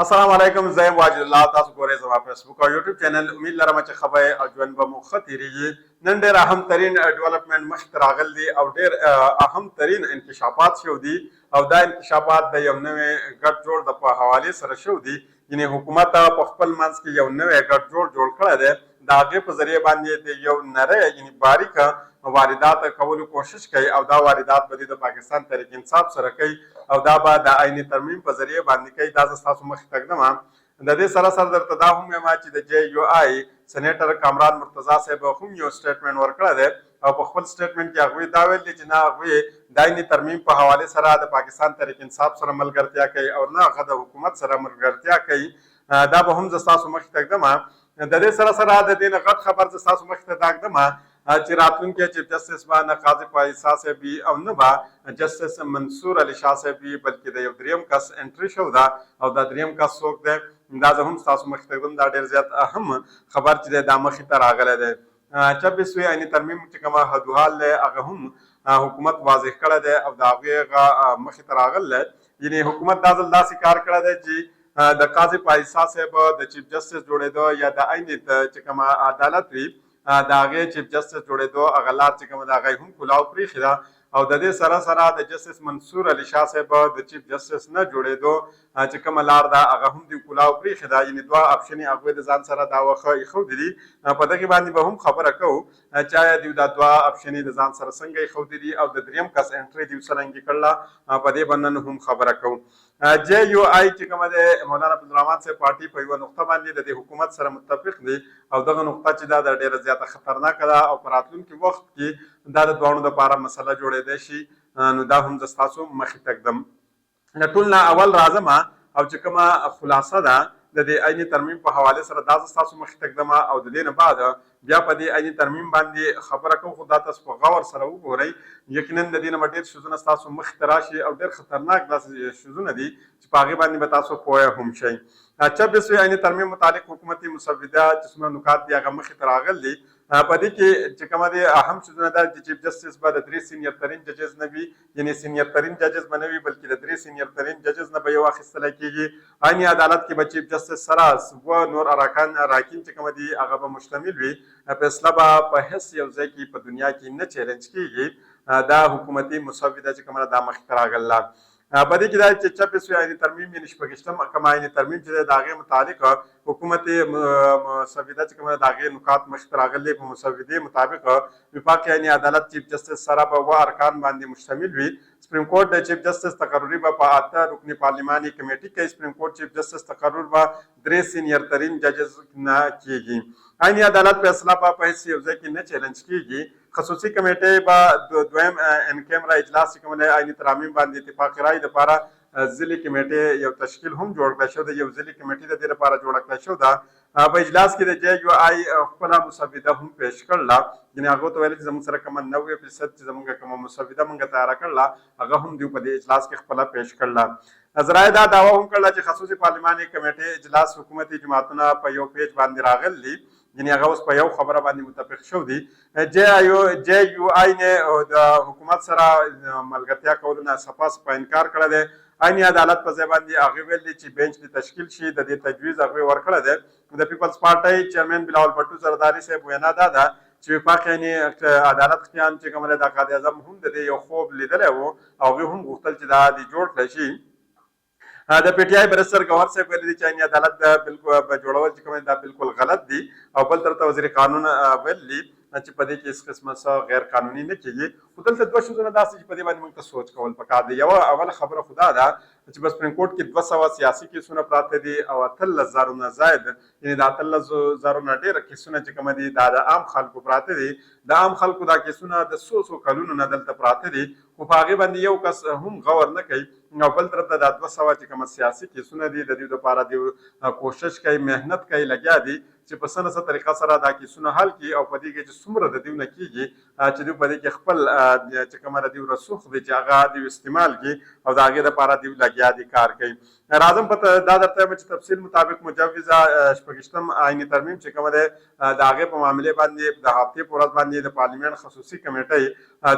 السلام علیکم. زه واجد الله. تاسو ګورئ زما فیسبوک او یوټیوب چینل. امید لرم چې خبرې او ژوند به مو ښه تېرېږي. نن ډېر اهم ترین ډیولپمنټ مخې ته راغلی دي او ډېر اهم ترین انکشافات شوي دي او دا انکشافات د یو نوې ګډ جوړ د په حوالې سره شوي دي. یعنې حکومت په خپل منځ کې یو نوی ګډ جوړ کړی دی. د هغې په ذریعې باندې د یو نری یعنې باریکه واردات کولو کوشش کوي او دا واردات به د پاکستان تحریک انصاف سره کوي او دا به د آئیني ترمیم په ذریعې باندې کوي. دا زه ستاسو مخې ته ږدم. د دې سره سره درته دا هم وایم چې د جے یو آی سینیټر کامران مرتضی صاحب هم یو سټیټمنټ ورکړی دی او په خپل سټیټمنټ کې هغوی دا ویل دي چې نه هغوی د آئیني ترمیم په حوالې سره د پاکستان تحریک انصاف سره ملګرتیا کوي او نه هغه د حکومت سره ملګرتیا کوي. دا به هم زه ستاسو مخې ته ږدم. د دې سره سره د دې نه غټ خبر زه ستاسو مخې ته دا ږدم چې راتلونکی چیف جسټس به نه قاضي پایسا صاحب وي او نه به جسټس منصور علي شاه صاحب وي، بلکې د یو دریم کس انټري شو ده او دا دریم کس څوک دی دا زه هم ستاسو مخې ته ږدم. دا ډېر زیات اهم خبر چې دی دا مخې ته راغلی دی. 24 آئیني ترمیم چې کومه حدوحال دی هغه هم حکومت واضح کړی دی او د هغې مخې ته راغلی دی. یعنې حکومت دا ځل داسې کار کړی دی چې د قاضي پایسا صاحب د چیف جسټس جوړېدو یا د آئیني چې کومه عدالت وي د هغې چیف جسټس جوړېدو هغه لار چې کومه د هغې هم کلاو پرېښې ده او د دې سره سره د جسټس منصور علي شاه صاحب د چیف جسټس نه جوړېدو چې کومه لار ده هغه هم د کلاو پرېښې ده. یعنې دوه اپشنې هغوی د ځان سره دا وښه ایښودي دي. په دغې باندې به هم خبره کوو چې آیا دوی دا دوه اپشنې د ځان سره څنګه ایښودي دي او د دریم کس انټري دوی څرنګه کړله په دې به نن هم خبره کوو. جے یو آی چې کومه د مولانا عبدالرحمن صاحب پارټي په یوه نقطه باندې د دې حکومت سره متفق دی او دغه نقطه چې دا د ډېره زیاته خطرناکه ده او په راتلونکي وخت کې دا د دواړو دپاره مسله جوړېدی شي. نو دا هم زه ستاسو مخې ته ږدم. د ټول نه اول راځم او چې کومه خلاصه ده د دې آئیني ترمیم په حوالې سره دا زه ستاسو مخې ته ږدم او د دې نه بعد بیا په دې آئیني ترمیم باندې خبره کوم. خو دا تاسو په غور سره وګورئ. یقینا د دې نه به ډېر شیزونه ستاسو مخې ته راشي او ډېر خطرناک داسې شیزونه دي چې په هغې باندې به تاسو پوه هم شئ. 24 آئیني ترمیم متعلق حکومتي مسوده چې څومره نکات دي هغه مخې ته راغلي دي. په دې کې چې کومه د اهم شیزونه ده چې چیف جسټس به د 3 سینیر ترین ججز نه وي، یعنې سینیر ترین ججز به نه وي بلکې د 3 سینیر ترین ججز نه به یو اخیستلی کېږي. آئیني عدالت کې به چیف جسټس سره نور راکین چې کومه دي هغه به مشتمل وي. فیصله به په هېڅ یو ځای کې په دنیا کې نه چیلنج کېږي. دا حکومتي مسوده چې کومه دا مخې ته راغله. په دې کې دا چې 24 آئیني ترمیم یعنې شپږشتم کوم آئیني ترمیم چې دی د هغې متعلق حکومتي مسوده چې کومه د هغې نکات مخې ته راغلي په مسودې مطابق وفاقي آئیني عدالت چیف جسټس سره به 2 ارکان باندې مشتمل وي. سپریم کورټ د چیف جسټس تقرري به په 8 رکني پارلماني کمیټې کوي. سپریم کورټ چیف جسټس تقرر به 3 سینیر ترین ججز نه کېږي. آئیني عدالت فیصله به په هېڅ یو ځای کې نه چیلنج کېږي. خصوصي کمیټې به دویم ان کیمرا اجلاس چې کوم دی آئیني ترامیم باندې اتفاق رایې دپاره ځلې کمیټې یو تشکیل هم جوړ کړی شو دی. یو ځلې کمیټې د دې لپاره جوړه کړی شو ده. په اجلاس کې د جے یو آی خپله مسوده هم پیش کړله. یعنې هغو ته ویل چې زموږ سره کومه 90% چې زموږ کومه مسوده موږ تیاره کړله هغه هم دوی په دې اجلاس کې خپله پیش کړله. ذرایع دا دعوه هم کړله چې خصوصي پارلماني کمیټې اجلاس حکومتي جماعتونه په یو پیج باندې راغلي. یعنې هغه اوس په یو خبره باندې متفق شو دي. جے یو آی نه د حکومت سره ملګرتیا کولو نه صفا انکار کړی دی. آئیني عدالت په ځای باندې هغې ویل دي چې بینچ دې تشکیل شي. د دې تجویز هغوی ورکړی دی. د پیپلز پارټۍ چیرمین بلاول بټو زرداري صاحب وینا دا ده چې وفاقي آئیني عدالت قیام چې کوم دی د قاضي اعظم هم د دې یو خوب لیدلی و او هغوی هم غوښتل چې دا دې جوړ کړی شي. د پی ټي آی برسر ګوهر صاحب ویلي دي چې آئیني عدالت بالکل جوړول چې کوم دا بالکل غلط دي او بل طرف ته وزیر قانون ویلي چې په دې کې هېڅ قسمه څه غیر قانوني نه کېږي. خو دلته 2 شیزونه داسې چې په دې باندې موږ ته سوچ کول پکار دی. یوه اوله خبره خو دا ده چې په سپریم کورټ کې 200 سیاسي کیسونه پراته دي او 18,000 نه زاید یعنې د 18,000 نه ډېره کیسونه چې کومه دي دا د عام خلکو پراته دي. د عام خلکو دا کیسونه د 100 کلونو نه دلته پراته دي خو په هغې باندې یو کس هم غور نه کوي. او بل طرف ته دا 200 چې کومه سیاسي کیسونه دي د دوی دپاره دوی کوشش کوي، محنت کوي، لګیا دي چې په څه نه څه طریقه سره دا کیسونه حل کړي او په دې کې چې څومره د دوی نه کېږي چې دوی په دې کې خپل چې کومه د دوی رسوخ دی چې هغه دوی استعمال کړي او د هغې دپاره دوی لګیا دي کار کوي. راځم دا درته وایم چې تفصیل مطابق مجوزه شپږشتم آئیني ترمیم چې کومه دی د هغې په معاملې باندې د هفتې په ورځ باندې د پارلمان خصوصي کمیټۍ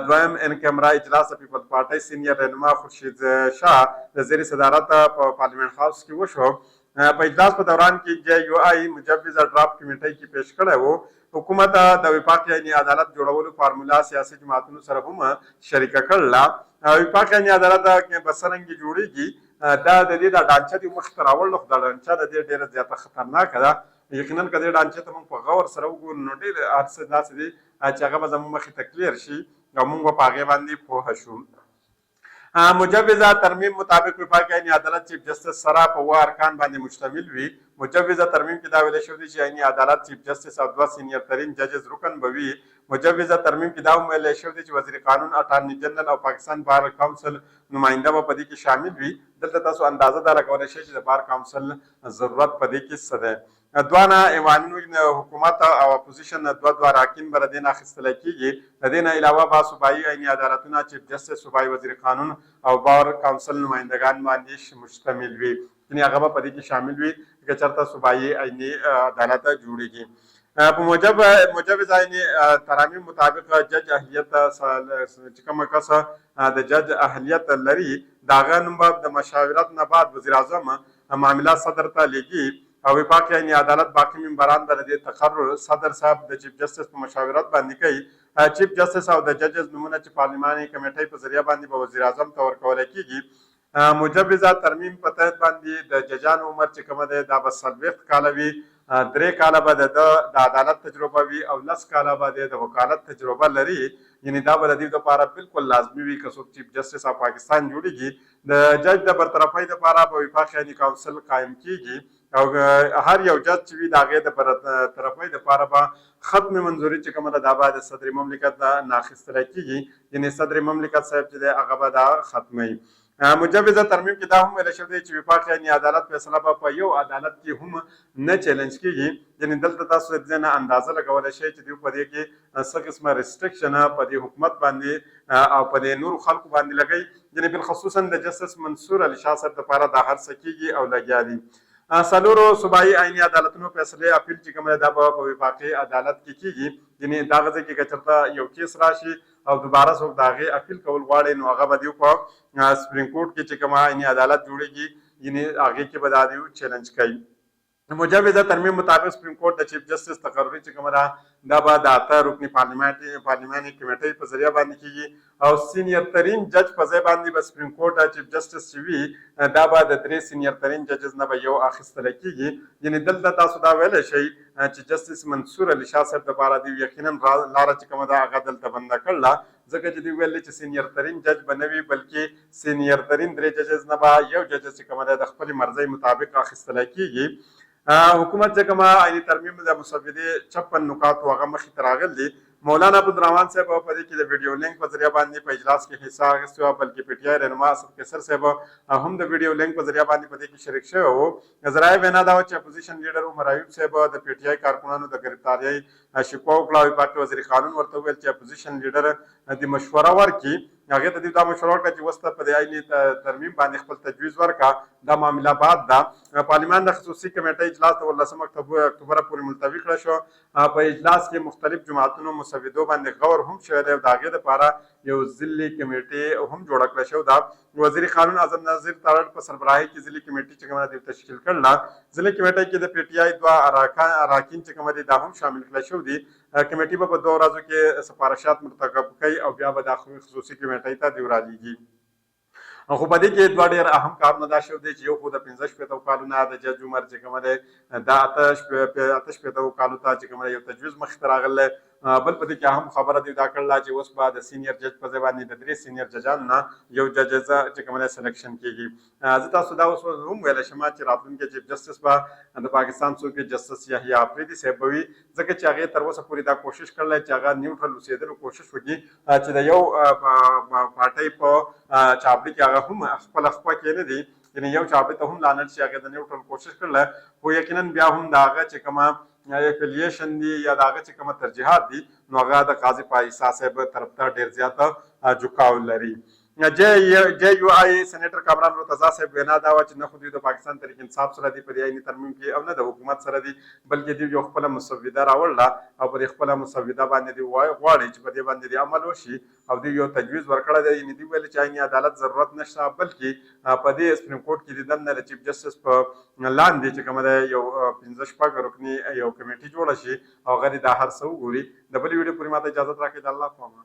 دویم ان کیمرا اجلاس د پیپلز پارټۍ سینیر رهنما خورشید شاه د زیر صدارت په پارلمان هاوس کې وشو. په اجلاس په دوران کې جے یو آی مجوزه ډراپ کمیټې کې پیش کړی وو. حکومت د وفاق عیني عدالت جوړولو فارمولا سیاسي جماعتونو سره هم شریکه کړله. وفاق عیني عدالت به څرنګه جوړیږي دا د دې د ډانچه د مخ ته راوړل، خو دا ډانچه د دې ډېره زیاته خطرناکه ده. یقینا که دې ډانچې ته موږ په غور سره وګورو نو ډېر هر څه داسې دي چې هغه به زموږ مخې ته کلیر شي او موږ به په هغې باندې پوه شو. مجوزه ترمیم مطابق وفاق عیني عدالت چیف جسټس سره په اووه ارکان باندې مشتمل وي. مجوزه ترمیم کې دا ویل شوي چې عیني عدالت چیف جسټس او دوه سینیر ترین ججز رکن به وي. مجوزه ترمیم کې دا هم ویل شوي چې وزیر قانون، اټارني جنرال او پاکستان بار کونسل نماینده به په دې کې شامل وي. دلته تاسو اندازه دا لګولی شئ چې د بار کونسل ضرورت په دې کې څه دی. دوه ایوانونو حکومت او اپوزیشن دوه اراکین به د دې نه اخیستلی کېږي. د دې نه علاوه به صوبایي عیني عدالتونه چیف جسټس، صوبایي وزیر قانون او بار کونسل نمایندګان باندې مشتمل وي، یعنې هغه به په دې کې شامل وي که چېرته صوبایي عیني عدالت جوړېږي. په مجوز عیني ترامیم مطابق جج اهلیت چې کوم کس د جج اهلیت لري د هغه نوم به د مشاورت نه بعد وزیر اعظم معاملات صدر ته لیږي او وفاق عیني عدالت باقي ممبران به د دې تقرر صدر صاحب د چیف جسټس په مشاورت باندې کوي. چیف جسټس او د ججز نومونه چې پارلماني کمیټۍ په ذریعه باندې به وزیر اعظم ته ورکولی کېږي. مجوزه ترمیم په تحت باندې د ججانو عمر چې کومه دی دا به 40 کاله وي. 3 کاله به د عدالت تجربه وي او 10 کاله به د وکالت تجربه لري. یعنې دا به د دې لپاره بالکل لازمي وي که څوک چیف جسټس آف پاکستان جوړیږي. د جج د برطرفۍ لپاره به وفاق عیني کونسل قایم کیږي او هر یو جج چې وي د هغې د برطرفۍ لپاره به ختم منظوري چې کومه ده دا به د صدر مملکت نه اخیستلی کېږي. یعنې صدر مملکت صاحب چې دی هغه به دا ختموي. مجوزه ترمیم کې دا هم ویل شوی دی چې وفاق عیني عدالت فیصله به په یو عدالت کې هم نه چیلنج کېږي. یعنې دلته تاسو د دې نه اندازه لګولی شئ چې دوی په دې کې څه قسمه ریسټرکشن په دې حکومت باندې او په دې نورو خلکو باندې لګوي. یعنې بالخصوصا د جسټس منصور علي شاه صاحب دپاره دا هر څه کېږي او لګیا دي. څلورو صوبایي عیني عدالتونو فیصلې اپیل چې کومه ده دا به په وفاقي عدالت کې کېږي. یعنې دا ځای کې که چېرته یو کیس راشي او دوباره څوک د هغې اپیل کول غواړي نو هغه به دوی په سپریم کورټ کې چې کومه عیني عدالت جوړېږي یعنې هغې کې به دا دوی چیلنج کوي. مجوزه ترمیم مطابق سپریم کورټ د چیف جسټس تقرري چې کومه ده دا به د 8 رکني پارلماني کمیټۍ په ذریعه باندې کېږي او سینیر ترین جج په ځای باندې به سپریم کورټ چیف جسټس چې وي دا به د 3 سینیر ترین ججز نه به یو اخیستلی کېږي. یعنې دلته تاسو دا ویلی شئ چې جسټس منصور علي شاه صاحب دپاره دوی یقینا لاره چې کومه ده هغه دلته بنده کړله ځکه چې دوی ویل چې سینیر ترین جج به نه وي بلکې سینیر ترین 3 ججز نه به یو جج چې کومه ده د خپلې مرضۍ مطابق اخیستلی کېږي. حکومت چې کومه عیني ترمیم د مسودې 56 نکاتو هغه مخې ته راغلي دي. مولانا عبدالرحمان صاحب په دې کې د ویډیو لینک په ذریعه باندې په اجلاس کې حصه اخیستې وه بلکې پی ټي آی رهنما اسد قیصر صاحب هم د ویډیو لینک په ذریعه باندې په دې کې شریک شوی وو. ذرایع وینا دا وه چې اپوزیشن لیډر عمر ایوب صاحب د پی ټي آی کارکونانو د ګرفتارۍ شکوه وکړه او وفاقي وزیر قانون ورته وویل چې اپوزیشن لیډر د مشوره ورکړي. هغې ته دوی دا مشوره ورکړه چې اوس ته په دې عیني ترمیم باندې خپل تجویز ورکړه. دا معامله بعد ده. پارلمان د خصوصي کمیټۍ اجلاس د 18 اکتوبر پورې ملتوي کړه شو. په اجلاس کې مختلف جماعتونو مسودو باندې غور هم شوی دی او د هغې دپاره یو ضلعي کمیټې هم جوړه کړه شوې ده. وزیر قانون اعظم نظیر تارړ په سربراهۍ کې ضلعي کمیټې چې کومه ده تشکیل کړله. ضلعي کمیټۍ کې د پی ټي آی 2 اراکین چې کومه دي دا هم شامل کړی شوي دي. کمیټې به په 2 ورځو کې سفارشات مرتکب کوي او بیا به د خصوصي کمیټۍ ته دوی رالیږي. خو په دې کې 2 ډېر اهم کارونه دا شوي دي چې یو خو د 15 کالونه د جج عمر چې کومه دی دا 8 کالو ته چې کومه یو تجویز مخې ته راغلی. بل په دې کې اهم خبره دوی دا کړله چې اوس به د سینیر جج په ځای باندې د 3 سینیر ججانو نه یو جج چې کومه دی سلیکشن کېږي. زه تاسو دا اوس هم ویلی شم چې راتلونکی چیف جسټس به د پاکستان څوک جسټس یحیی آفریدي صاحب به وي ځکه چې هغې تر اوسه پورې دا کوشش کړلی چې هغه نیوټرل اوسېدلو کوشش وکړي چې د یو پارټۍ په چابړي کې هغه هم خپله خپه کې نه دي. یعنې یو چابړي ته هم لانل شي هغې د نیوټرل کوشش کړلی خو یقینا بیا هم د هغه چې کومه افیلیشن دي یا د هغه چې کومه ترجیحات دي نو هغه د قاضي په عیسی صاحب طرف ته ډېر زیاته جوکاو لري. جے یو آی سېنیټر کامران مرتضی صاحب وینا دا وه چې نه خو دوی د پاکستان تحریک انصاف سره دي په دې آئیني ترمیم کې او نه د حکومت سره دي بلکې دوی یو خپله مسوده راوړله او په دې خپله مسوده باندې دوی غواړي چې په دې باندې د عمل وشي او دوی یو تجویز ورکړی دی یعنې دوی ویلي چې آئیني عدالت ضرورت نشته بلکې په دې سپریم کورټ کې د دننه د چیف جسټس په لاندې چې کومه ده یو 15 رکني یو کمیټي جوړه شي او هغه دې دا هر څه وګوري د بلې ویډیو پورې ماته اجازت راکړئ د الله په امان